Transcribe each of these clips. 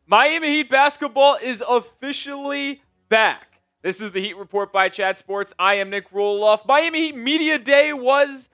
Miami Heat basketball is officially back. This is the Heat Report by Chat Sports. I am Nick Roloff. Miami Heat Media Day was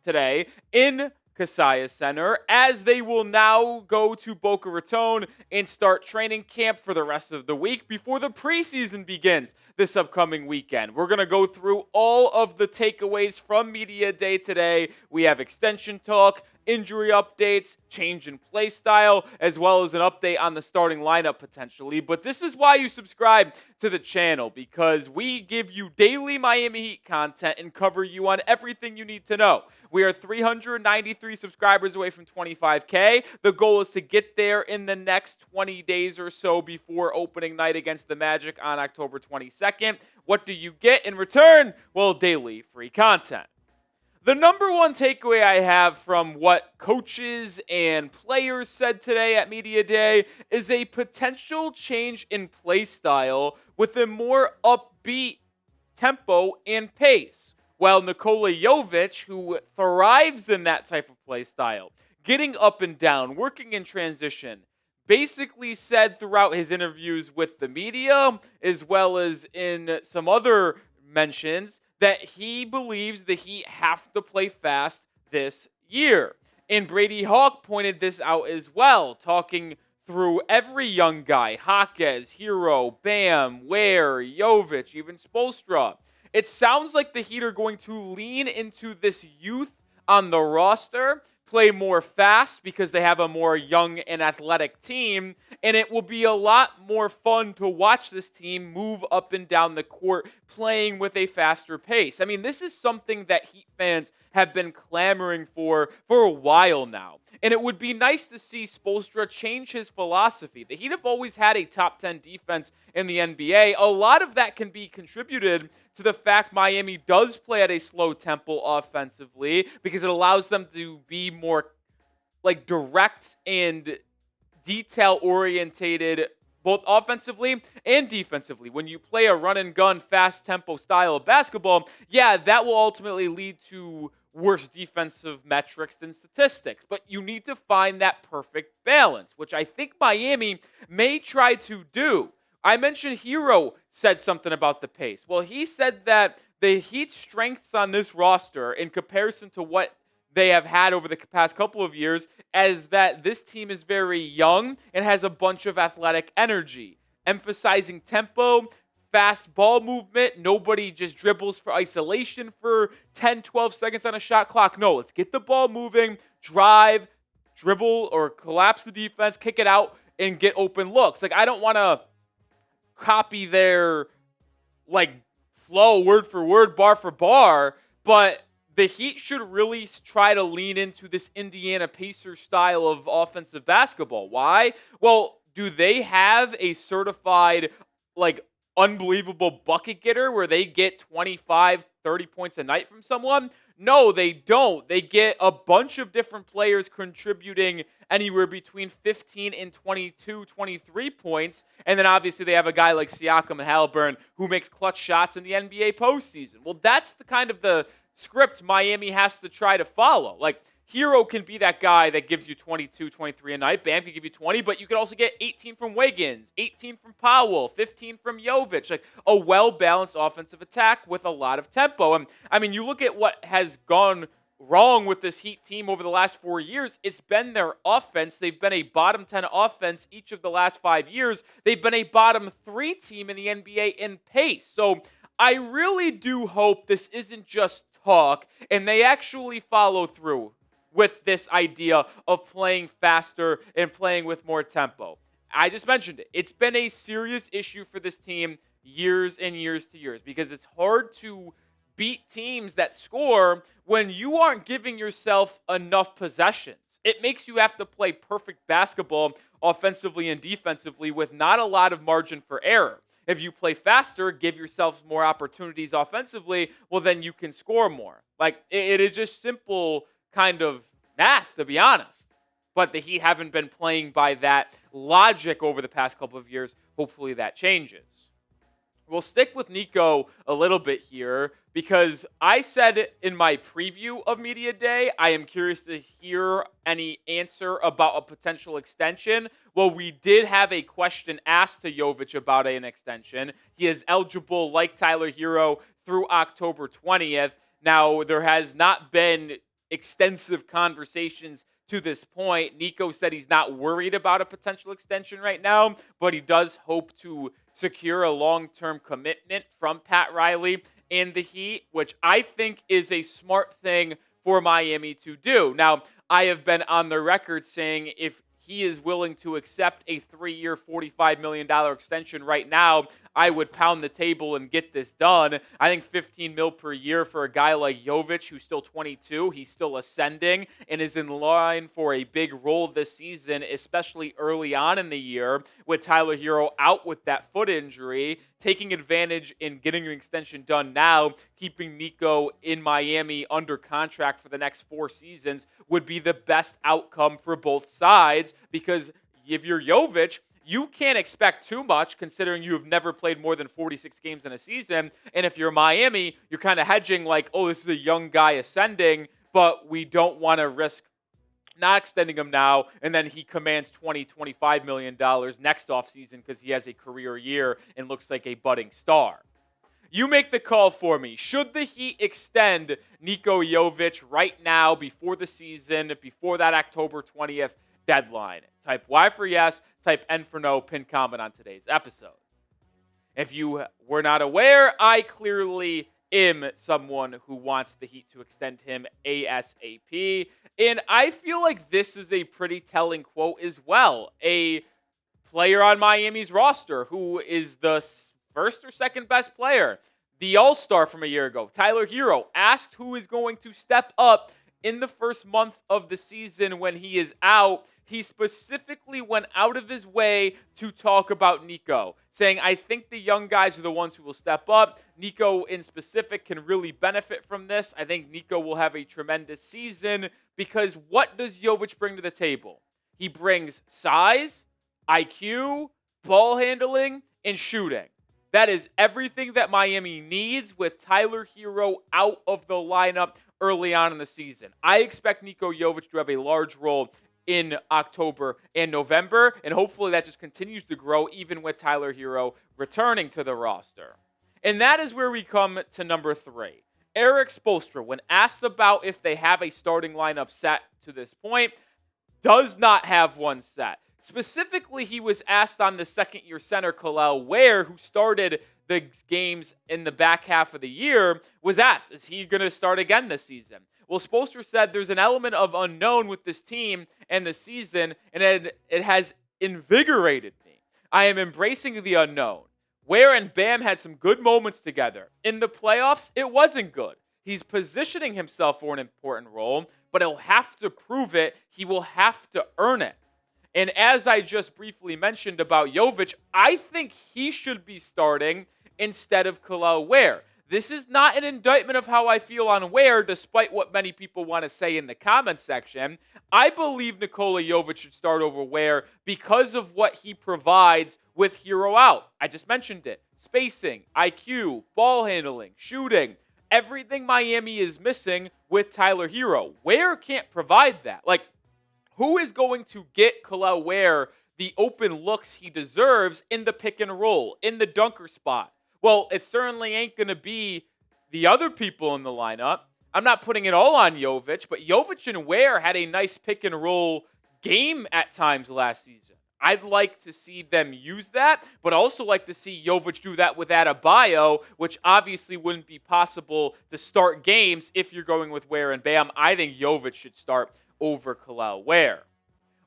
today in Kaseya Center, as they will now go to Boca Raton and start training camp for the rest of the week before the preseason begins this upcoming weekend. We're going to go through all of the takeaways from Media Day today. We have extension talk, injury updates, change in play style, as well as an update on the starting lineup potentially. But this is why you subscribe to the channel, because we give you daily Miami Heat content and cover you on everything you need to know. We are 393 subscribers away from 25K. The goal is to get there in the next 20 days or so before opening night against the Magic on October 22nd. What do you get in return? Well, daily free content. The number one takeaway I have from what coaches and players said today at Media Day is a potential change in play style with a more upbeat tempo and pace. While Nikola Jovic, who thrives in that type of play style, getting up and down, working in transition, basically said throughout his interviews with the media, as well as in some other mentions, that he believes the Heat have to play fast this year. And Brady Hawk pointed this out as well, talking through every young guy, Jaquez, Herro, Bam, Ware, Jovic, even Spoelstra. It sounds like the Heat are going to lean into this youth on the roster, play more fast because they have a more young and athletic team, and it will be a lot more fun to watch this team move up and down the court playing with a faster pace. I mean, this is something that Heat fans have been clamoring for a while now. And it would be nice to see Spoelstra change his philosophy. The Heat have always had a top 10 defense in the NBA. A lot of that can be contributed to the fact Miami does play at a slow tempo offensively, because it allows them to be more direct and detail orientated both offensively and defensively. When you play a run and gun fast tempo style of basketball, yeah, that will ultimately lead to worse defensive metrics than statistics. But you need to find that perfect balance, which I think Miami may try to do. I mentioned Herro said something about the pace. Well, he said that the Heat's strengths on this roster in comparison to what they have had over the past couple of years is that this team is very young and has a bunch of athletic energy, emphasizing tempo, fast ball movement. Nobody just dribbles for isolation for 10, 12 seconds on a shot clock. No, let's get the ball moving, drive, dribble, or collapse the defense, kick it out, and get open looks. I don't want to copy their flow word for word, bar for bar, but the Heat should really try to lean into this Indiana Pacers style of offensive basketball. Why? Well, do they have a certified, unbelievable bucket getter where they get 25, 30 points a night from someone? No, they don't. They get a bunch of different players contributing anywhere between 15 and 22, 23 points. And then obviously they have a guy like Siakam and Halliburton who makes clutch shots in the NBA postseason. Well, that's the kind of the script Miami has to try to follow. Herro can be that guy that gives you 22, 23 a night. Bam can give you 20, but you could also get 18 from Wiggins, 18 from Powell, 15 from Jovic. A well-balanced offensive attack with a lot of tempo. And I mean, you look at what has gone wrong with this Heat team over the last 4 years. It's been their offense. They've been a bottom 10 offense each of the last 5 years. They've been a bottom 3 team in the NBA in pace. So I really do hope this isn't just talk and they actually follow through with this idea of playing faster and playing with more tempo. I just mentioned it. It's been a serious issue for this team years and years to years, because it's hard to beat teams that score when you aren't giving yourself enough possessions. It makes you have to play perfect basketball offensively and defensively with not a lot of margin for error. If you play faster, give yourselves more opportunities offensively, well, then you can score more. It is just simple kind of math, to be honest. But the Heat haven't been playing by that logic over the past couple of years. Hopefully that changes. We'll stick with Nico a little bit here because I said in my preview of Media Day, I am curious to hear any answer about a potential extension. Well, we did have a question asked to Jovic about an extension. He is eligible, like Tyler Herro, through October 20th. Now, there has not been extensive conversations to this point. Nico said he's not worried about a potential extension right now, but he does hope to secure a long-term commitment from Pat Riley and the Heat, which I think is a smart thing for Miami to do. Now, I have been on the record saying if he is willing to accept a 3-year, $45 million extension right now, I would pound the table and get this done. I think $15 million per year for a guy like Jovic, who's still 22, he's still ascending and is in line for a big role this season, especially early on in the year with Tyler Herro out with that foot injury, taking advantage in getting an extension done now, keeping Nico in Miami under contract for the next 4 seasons would be the best outcome for both sides, because if you're Jovic, you can't expect too much considering you have never played more than 46 games in a season. And if you're Miami, you're kind of hedging like, oh, this is a young guy ascending, but we don't want to risk not extending him now, and then he commands $25 million next offseason because he has a career year and looks like a budding star. You make the call for me. Should the Heat extend Niko Jovic right now before the season, before that October 20th deadline? Type Y for yes, type N for no, pin comment on today's episode. If you were not aware, I clearly am someone who wants the Heat to extend him ASAP. And I feel like this is a pretty telling quote as well. A player on Miami's roster who is the first or second best player, the all-star from a year ago, Tyler Herro, asked who is going to step up in the first month of the season when he is out. He specifically went out of his way to talk about Nico, saying, I think the young guys are the ones who will step up. Nico in specific can really benefit from this. I think Nico will have a tremendous season because what does Jovic bring to the table? He brings size, IQ, ball handling, and shooting. That is everything that Miami needs with Tyler Herro out of the lineup early on in the season. I expect Niko Jovic to have a large role in October and November, and hopefully that just continues to grow even with Tyler Herro returning to the roster. And that is where we come to number 3. Erik Spoelstra, when asked about if they have a starting lineup set to this point, does not have one set. Specifically, he was asked on the second-year center, Kel'el Ware, who started the games in the back half of the year, was asked, is he going to start again this season? Well, Spoelstra said there's an element of unknown with this team and the season, and it has invigorated me. I am embracing the unknown. Ware and Bam had some good moments together. In the playoffs, it wasn't good. He's positioning himself for an important role, but he'll have to prove it. He will have to earn it. And as I just briefly mentioned about Jovic, I think he should be starting instead of Kel'el Ware. This is not an indictment of how I feel on Ware, despite what many people want to say in the comments section. I believe Nikola Jovic should start over Ware because of what he provides with Herro out. I just mentioned it. Spacing, IQ, ball handling, shooting. Everything Miami is missing with Tyler Herro. Ware can't provide that. Like, who is going to get Kel'el Ware the open looks he deserves in the pick and roll, in the dunker spot? Well, it certainly ain't going to be the other people in the lineup. I'm not putting it all on Jovic, but Jovic and Ware had a nice pick and roll game at times last season. I'd like to see them use that, but also like to see Jovic do that with Adebayo, which obviously wouldn't be possible to start games if you're going with Ware and Bam. I think Jovic should start over Kel'el Ware.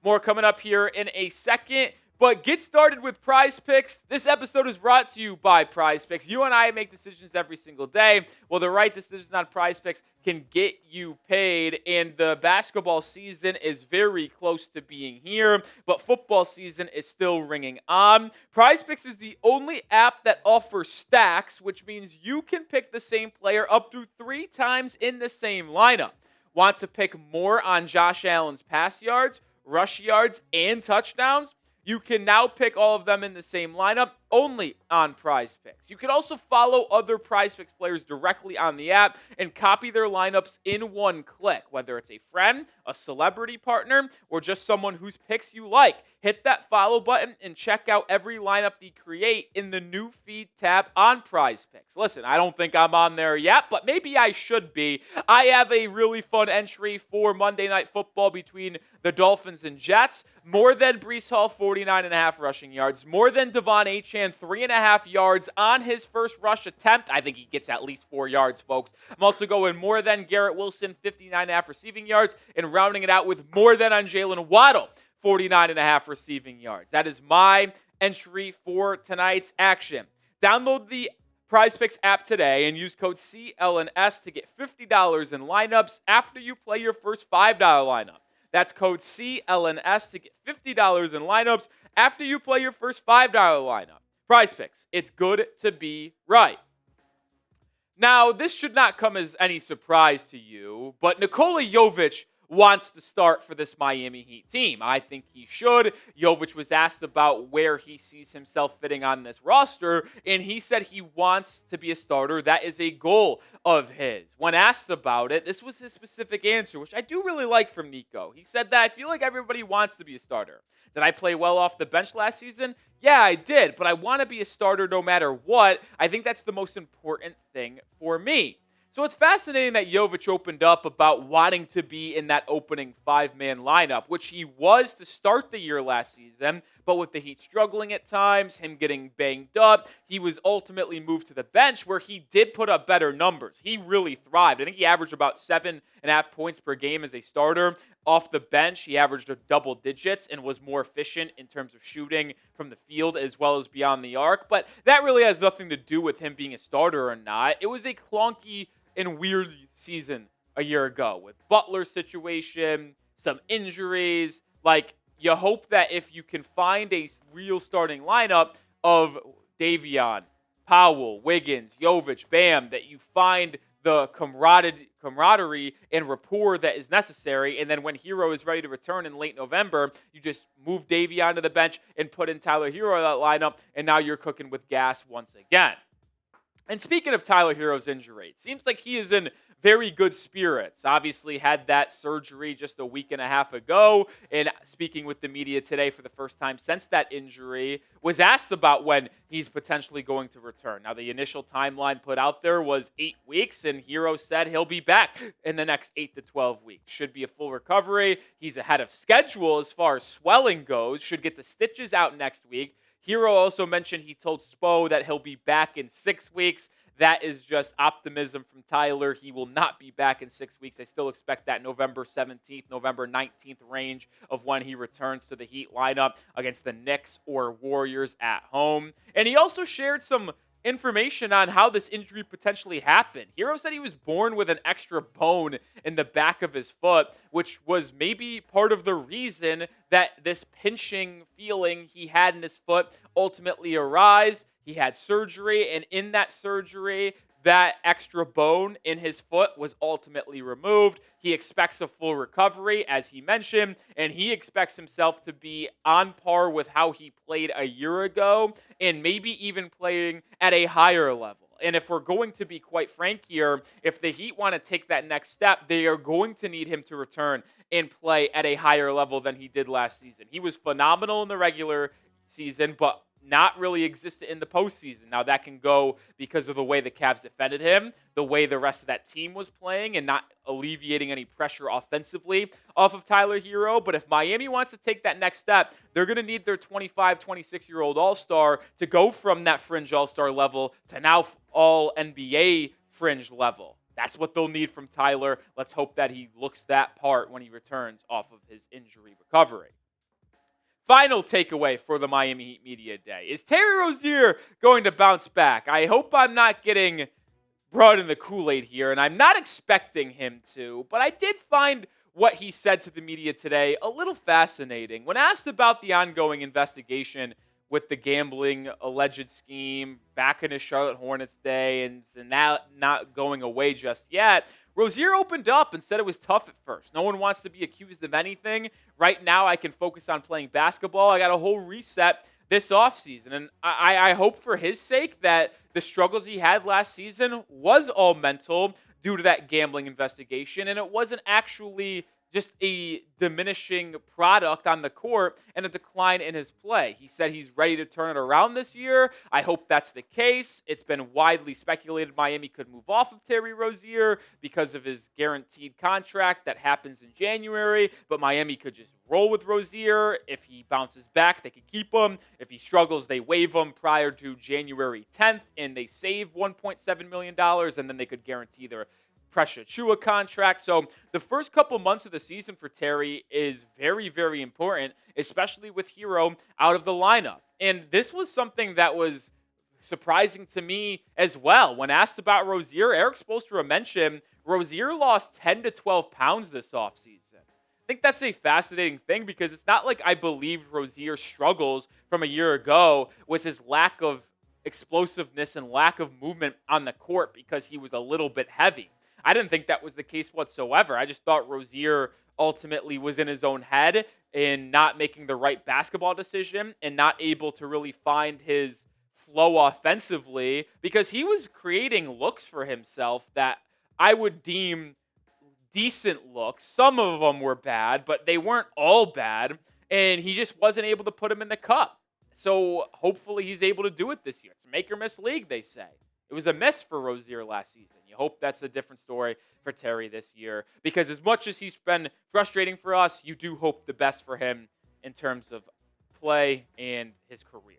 More coming up here in a second, but get started with PrizePicks. This episode is brought to you by PrizePicks. You and I make decisions every single day. Well, the right decisions on PrizePicks can get you paid, and the basketball season is very close to being here, but football season is still ringing on. PrizePicks is the only app that offers stacks, which means you can pick the same player up to 3 times in the same lineup. Want to pick more on Josh Allen's pass yards, rush yards, and touchdowns? You can now pick all of them in the same lineup only on PrizePicks. You can also follow other PrizePicks players directly on the app and copy their lineups in one click, whether it's a friend, a celebrity partner, or just someone whose picks you like. Hit that follow button and check out every lineup they create in the new feed tab on PrizePicks. Listen, I don't think I'm on there yet, but maybe I should be. I have a really fun entry for Monday Night Football between the Dolphins and Jets. More than Breece Hall, 49.5 rushing yards. More than Devon Achane, 3.5 yards on his first rush attempt. I think he gets at least 4 yards, folks. I'm also going more than Garrett Wilson, 59.5 receiving yards, and rounding it out with more than on Jalen Waddle, 49.5 receiving yards. That is my entry for tonight's action. Download the PrizePicks app today and use code CLNS to get $50 in lineups after you play your first $5 lineup. That's code CLNS to get $50 in lineups after you play your first $5 lineup. PrizePicks, it's good to be right. Now, this should not come as any surprise to you, but Nikola Jovic wants to start for this Miami Heat team. I think he should. Jovic was asked about where he sees himself fitting on this roster, and he said he wants to be a starter. That is a goal of his. When asked about it, this was his specific answer, which I do really like from Nico. He said that I feel like everybody wants to be a starter. Did I play well off the bench last season? Yeah, I did, but I want to be a starter no matter what. I think that's the most important thing for me. So it's fascinating that Jovic opened up about wanting to be in that opening 5-man lineup, which he was to start the year last season, but with the Heat struggling at times, him getting banged up, he was ultimately moved to the bench where he did put up better numbers. He really thrived. I think he averaged about 7.5 points per game as a starter. Off the bench, he averaged double digits and was more efficient in terms of shooting from the field as well as beyond the arc, but that really has nothing to do with him being a starter or not. It was a clunky and weird season a year ago with Butler's situation, some injuries. Like, you hope that if you can find a real starting lineup of Davion, Powell, Wiggins, Jovic, Bam, that you find the camaraderie and rapport that is necessary. And then when Herro is ready to return in late November, you just move Davion to the bench and put in Tyler Herro in that lineup, and now you're cooking with gas once again. And speaking of Tyler Herro's injury, it seems like he is in very good spirits. Obviously had that surgery just a week and a half ago, and speaking with the media today for the first time since that injury, was asked about when he's potentially going to return. Now, the initial timeline put out there was 8 weeks, and Herro said he'll be back in the next 8 to 12 weeks. Should be a full recovery. He's ahead of schedule as far as swelling goes. Should get the stitches out next week. Herro also mentioned he told Spo that he'll be back in 6 weeks. That is just optimism from Tyler. He will not be back in 6 weeks. I still expect that November 17th, November 19th range of when he returns to the Heat lineup against the Knicks or Warriors at home. And he also shared some information on how this injury potentially happened. Herro said he was born with an extra bone in the back of his foot, which was maybe part of the reason that this pinching feeling he had in his foot ultimately arose. He had surgery, and in that surgery, that extra bone in his foot was ultimately removed. He expects a full recovery, as he mentioned, and he expects himself to be on par with how he played a year ago, and maybe even playing at a higher level. And if we're going to be quite frank here, if the Heat want to take that next step, they are going to need him to return and play at a higher level than he did last season. He was phenomenal in the regular season, but not really existed in the postseason. Now, that can go because of the way the Cavs defended him, the way the rest of that team was playing, and not alleviating any pressure offensively off of Tyler Herro. But if Miami wants to take that next step, they're going to need their 25, 26-year-old all-star to go from that fringe all-star level to now all-NBA fringe level. That's what they'll need from Tyler. Let's hope that he looks that part when he returns off of his injury recovery. Final takeaway for the Miami Heat Media Day. Is Terry Rozier going to bounce back? I hope I'm not getting brought in the Kool-Aid here, and I'm not expecting him to, but I did find what he said to the media today a little fascinating. When asked about the ongoing investigation with the gambling alleged scheme back in his Charlotte Hornets day and now not going away just yet, Rozier opened up and said it was tough at first. No one wants to be accused of anything. Right now, I can focus on playing basketball. I got a whole reset this offseason. And I hope for his sake that the struggles he had last season was all mental due to that gambling investigation, and it wasn't actually just a diminishing product on the court and a decline in his play. He said he's ready to turn it around this year. I hope that's the case. It's been widely speculated Miami could move off of Terry Rozier because of his guaranteed contract that happens in January, but Miami could just roll with Rozier. If he bounces back, they could keep him. If he struggles, they waive him prior to January 10th, and they save $1.7 million, and then they could guarantee their Precious Chua contract. So the first couple months of the season for Terry is very, very important, especially with Herro out of the lineup. And this was something that was surprising to me as well. When asked about Rozier, Erik Spoelstra mentioned Rozier lost 10 to 12 pounds this offseason. I think that's a fascinating thing because it's not like I believed Rozier's struggles from a year ago was his lack of explosiveness and lack of movement on the court because he was a little bit heavy. I didn't think that was the case whatsoever. I just thought Rozier ultimately was in his own head and not making the right basketball decision and not able to really find his flow offensively because he was creating looks for himself that I would deem decent looks. Some of them were bad, but they weren't all bad, and he just wasn't able to put them in the cup. So hopefully he's able to do it this year. It's a make or miss league, they say. It was a miss for Rozier last season. You hope that's a different story for Terry this year because as much as he's been frustrating for us, you do hope the best for him in terms of play and his career.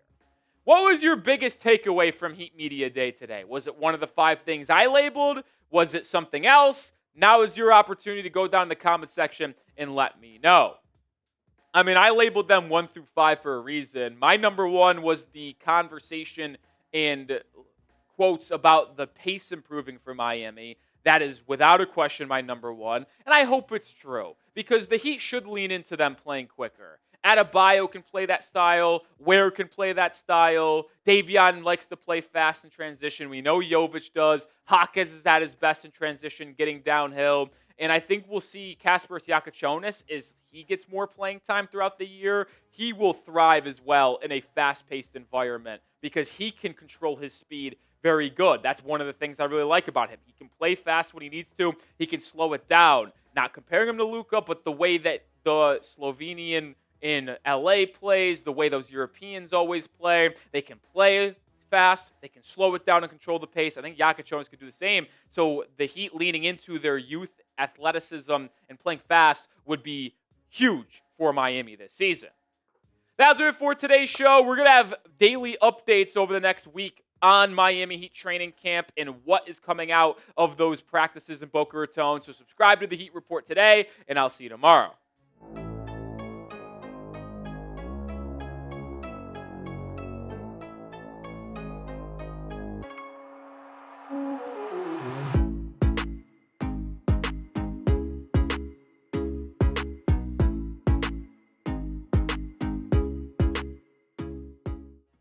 What was your biggest takeaway from Heat Media Day today? Was it one of the 5 things I labeled? Was it something else? Now is your opportunity to go down in the comment section and let me know. I mean, I labeled them 1 through 5 for a reason. My number 1 was the conversation and quotes about the pace improving for Miami. That is without a question my number 1. And I hope it's true because the Heat should lean into them playing quicker. Adebayo can play that style. Ware can play that style. Davion likes to play fast in transition. We know Jovic does. Hawkins is at his best in transition, getting downhill. And I think we'll see Kasper Siakachonis as he gets more playing time throughout the year. He will thrive as well in a fast-paced environment because he can control his speed very good. That's one of the things I really like about him. He can play fast when he needs to. He can slow it down. Not comparing him to Luka, but the way that the Slovenian in LA plays, the way those Europeans always play. They can play fast. They can slow it down and control the pace. I think Jokic could do the same. So the Heat leaning into their youth athleticism and playing fast would be huge for Miami this season. That'll do it for today's show. We're going to have daily updates over the next week on Miami Heat training camp and what is coming out of those practices in Boca Raton. So subscribe to the Heat Report today, and I'll see you tomorrow.